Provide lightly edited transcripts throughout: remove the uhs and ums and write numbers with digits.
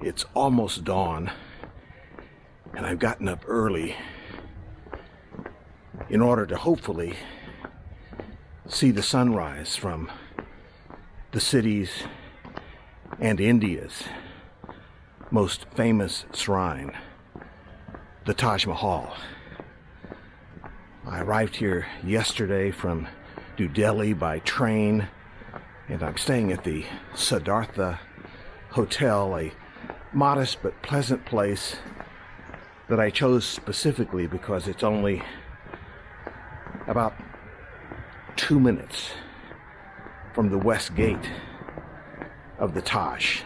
It's almost dawn, and I've gotten up early in order to hopefully see the sunrise from the city's and India's most famous shrine, the Taj Mahal. I arrived here yesterday from New Delhi by train, and I'm staying at the Siddhartha Hotel, a modest but pleasant place that I chose specifically because it's only about 2 minutes from the west gate of the Taj.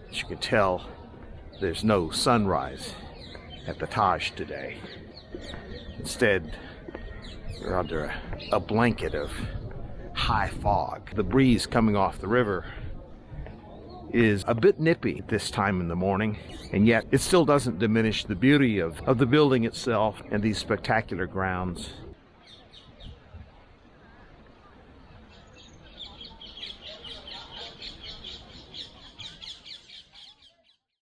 As you can tell, there's no sunrise at the Taj today. Instead, we're under a blanket of high fog. The breeze coming off the river is a bit nippy at this time in the morning, and yet it still doesn't diminish the beauty of the building itself and these spectacular grounds.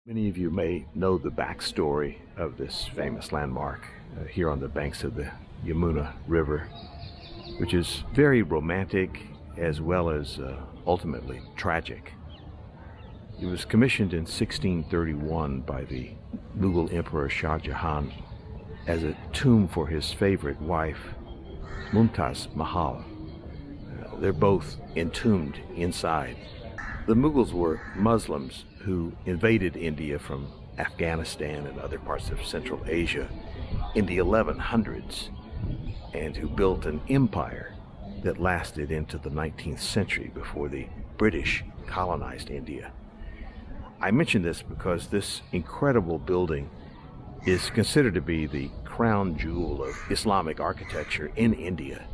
Many of you may know the backstory of this famous landmark here on the banks of the Yamuna River, which is very romantic as well as ultimately tragic. It was commissioned in 1631 by the Mughal Emperor Shah Jahan as a tomb for his favorite wife, Mumtaz Mahal. They're both entombed inside. The Mughals were Muslims who invaded India from Afghanistan and other parts of Central Asia in the 1100s, and who built an empire that lasted into the 19th century before the British colonized India. I mention this because this incredible building is considered to be the crown jewel of Islamic architecture in India,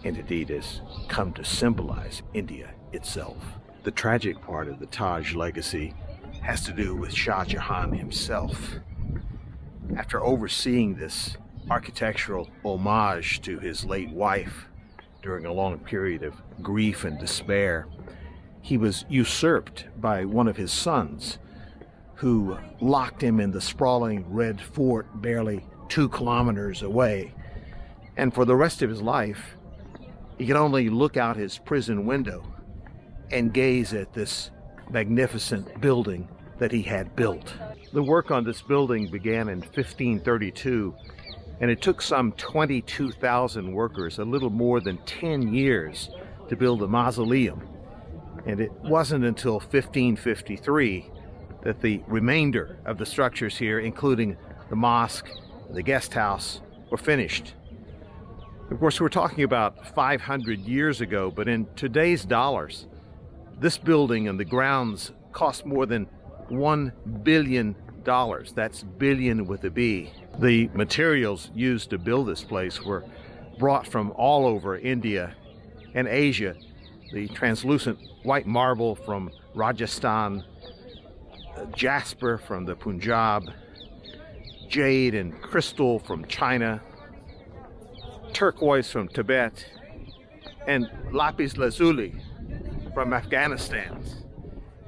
and indeed has come to symbolize India itself. The tragic part of the Taj legacy has to do with Shah Jahan himself. After overseeing this architectural homage to his late wife during a long period of grief and despair, he was usurped by one of his sons, who locked him in the sprawling red fort barely 2 kilometers away. And for the rest of his life, he could only look out his prison window and gaze at this magnificent building that he had built. The work on this building began in 1532, and it took some 22,000 workers, a little more than 10 years, to build a mausoleum. And it wasn't until 1553 that the remainder of the structures here, including the mosque, the guest house, were finished. Of course, we're talking about 500 years ago, but in today's dollars, this building and the grounds cost more than $1 billion. That's billion with a B. The materials used to build this place were brought from all over India and Asia. The translucent white marble from Rajasthan, jasper from the Punjab, jade and crystal from China, turquoise from Tibet, and lapis lazuli from Afghanistan.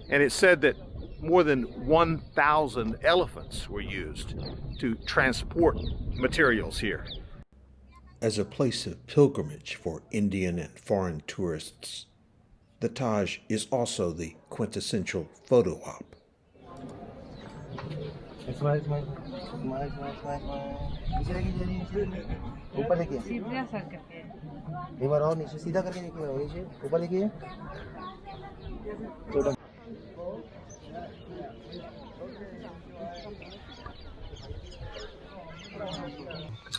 And it's said that more than 1,000 elephants were used to transport materials here. As a place of pilgrimage for Indian and foreign tourists, the Taj is also the quintessential photo op. Smile, smile, smile, smile, smile. नीचे देखिए नीचे ऊपर देखिए सीधा sir करके एक बार और नीचे सीधा करके देखिए नीचे ऊपर देखिए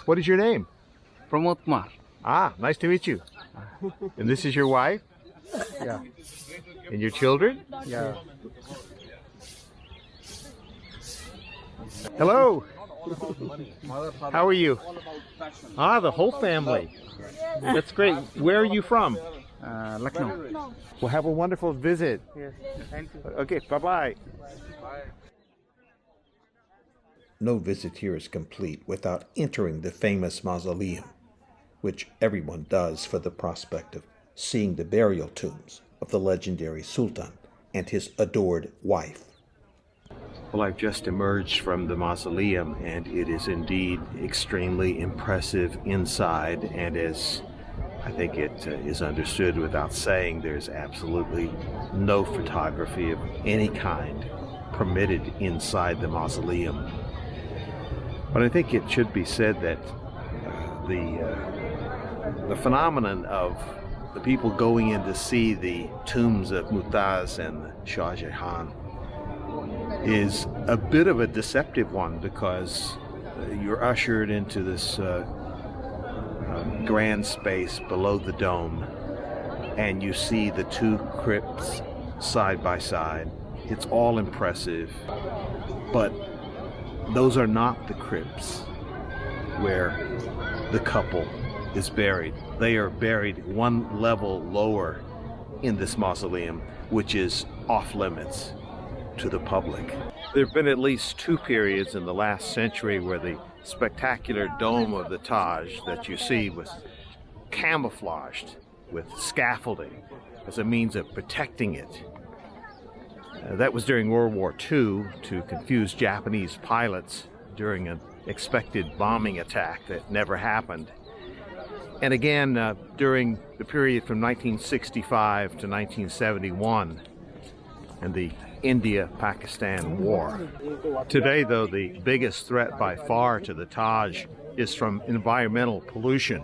What is your name? Pramod Kumar. Ah, nice to meet you. And this is your wife? Yeah. And your children? Yeah. Hello. How are you? Ah, the whole family. That's great. Where are you from? Lucknow. Well, have a wonderful visit. Yes. Thank you. Okay, bye-bye. Bye. No visit here is complete without entering the famous mausoleum, which everyone does for the prospect of seeing the burial tombs of the legendary Sultan and his adored wife. Well, I've just emerged from the mausoleum, and it is indeed extremely impressive inside, and as I think it is understood without saying, there's absolutely no photography of any kind permitted inside the mausoleum. But I think it should be said that the phenomenon of the people going in to see the tombs of Mumtaz and Shah Jahan is a bit of a deceptive one, because you're ushered into this grand space below the dome, and you see the two crypts side by side. It's all impressive, but those are not the crypts where the couple is buried. They are buried one level lower in this mausoleum, which is off limits to the public. There have been at least two periods in the last century where the spectacular dome of the Taj that you see was camouflaged with scaffolding as a means of protecting it. That was during World War II to confuse Japanese pilots during an expected bombing attack that never happened. And again, during the period from 1965 to 1971 and the India-Pakistan War. Today, though, the biggest threat by far to the Taj is from environmental pollution.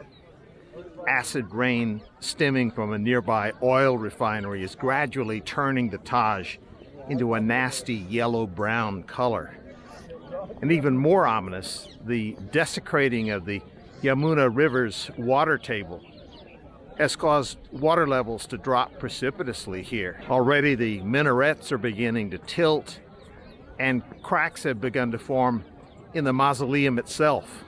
Acid rain stemming from a nearby oil refinery is gradually turning the Taj into a nasty yellow-brown color. And even more ominous, the desecrating of the Yamuna River's water table has caused water levels to drop precipitously here. Already the minarets are beginning to tilt, and cracks have begun to form in the mausoleum itself.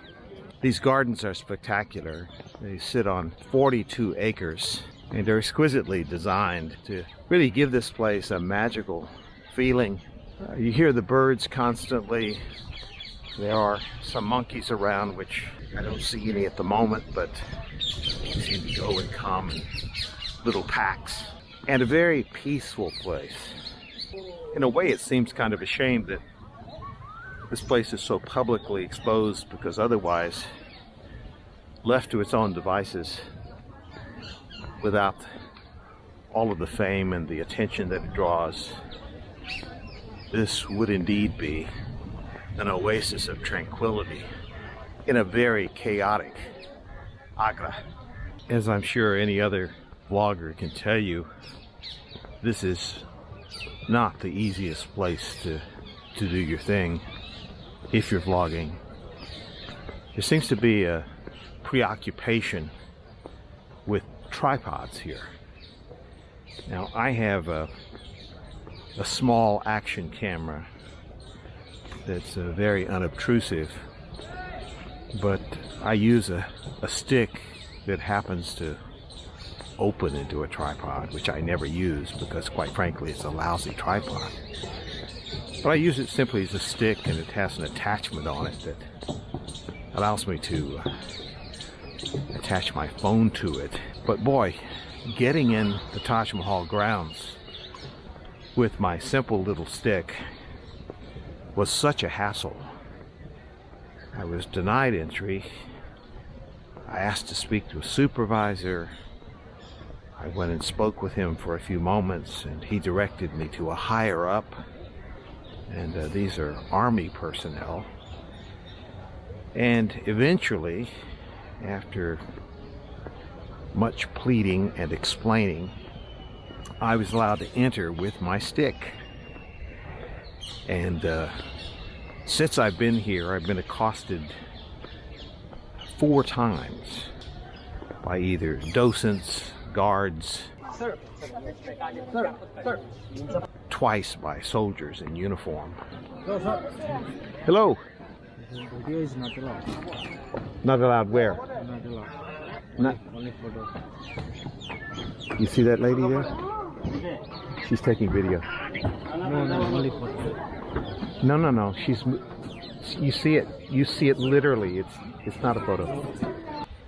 These gardens are spectacular. They sit on 42 acres, and they're exquisitely designed to really give this place a magical feeling. You hear the birds constantly. There are some monkeys around, which I don't see any at the moment, but they seem to go and come in little packs. And a very peaceful place. In a way, it seems kind of a shame that this place is so publicly exposed, because otherwise, left to its own devices, without all of the fame and the attention that it draws, this would indeed be an oasis of tranquility in a very chaotic Agra. As I'm sure any other vlogger can tell you, this is not the easiest place to do your thing if you're vlogging. There seems to be a preoccupation with tripods here. Now, I have a small action camera that's very unobtrusive, but I use a stick that happens to open into a tripod, which I never use because, quite frankly, it's a lousy tripod. But I use it simply as a stick, and it has an attachment on it that allows me to attach my phone to it. But boy, getting in the Taj Mahal grounds with my simple little stick was such a hassle. I was denied entry. I asked to speak to a supervisor. I went and spoke with him for a few moments, and he directed me to a higher up. And these are Army personnel. And eventually, after much pleading and explaining, I was allowed to enter with my stick. And since I've been here, I've been accosted 4 times by either docents, guards, twice by soldiers in uniform. Hello. Video is not allowed. Not allowed where? Not allowed. Not, Only photo. you see that lady there? She's taking video. No, only photo. No. You see it. You see it literally. It's not a photo.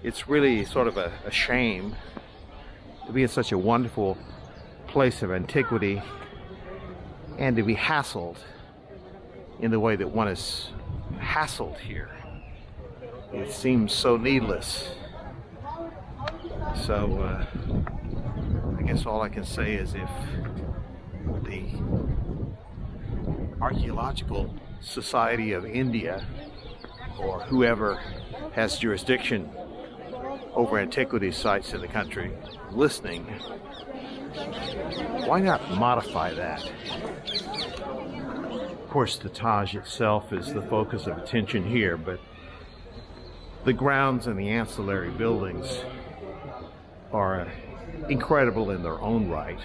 It's really sort of a shame to be in such a wonderful place of antiquity and to be hassled in the way that one is hassled here. It seems so needless. So I guess all I can say is if the Archaeological Society of India or whoever has jurisdiction over antiquity sites in the country listening, why not modify that? Of course, the Taj itself is the focus of attention here, but the grounds and the ancillary buildings are incredible in their own right.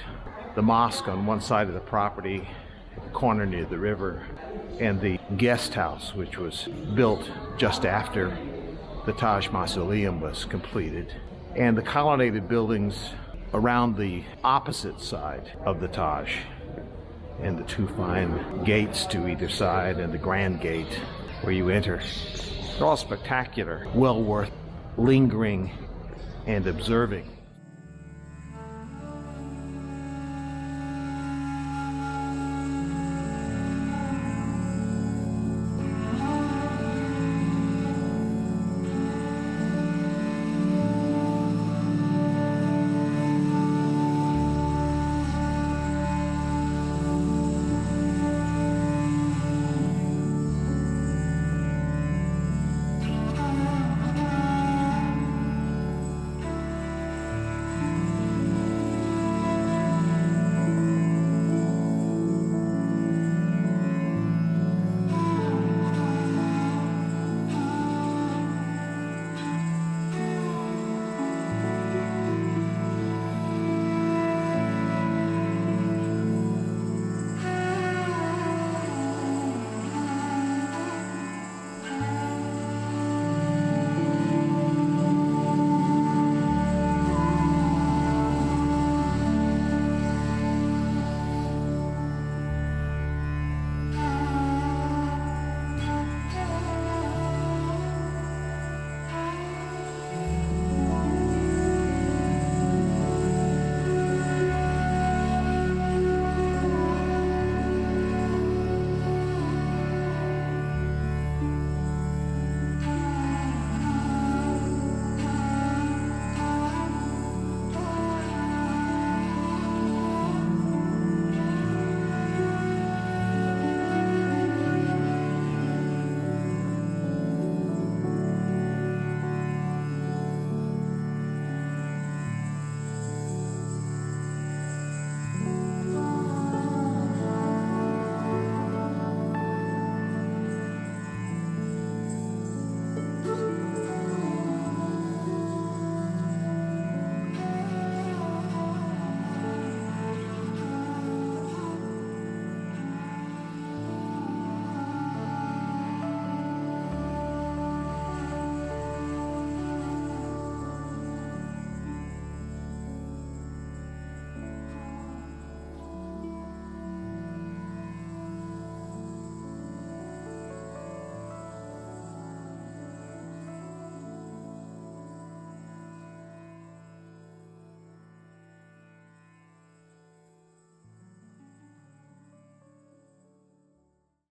The mosque on one side of the property, the corner near the river, and the guest house, which was built just after the Taj Mausoleum was completed, and the colonnaded buildings around the opposite side of the Taj, and the two fine gates to either side, and the Grand Gate where you enter. They're all spectacular, well worth lingering and observing.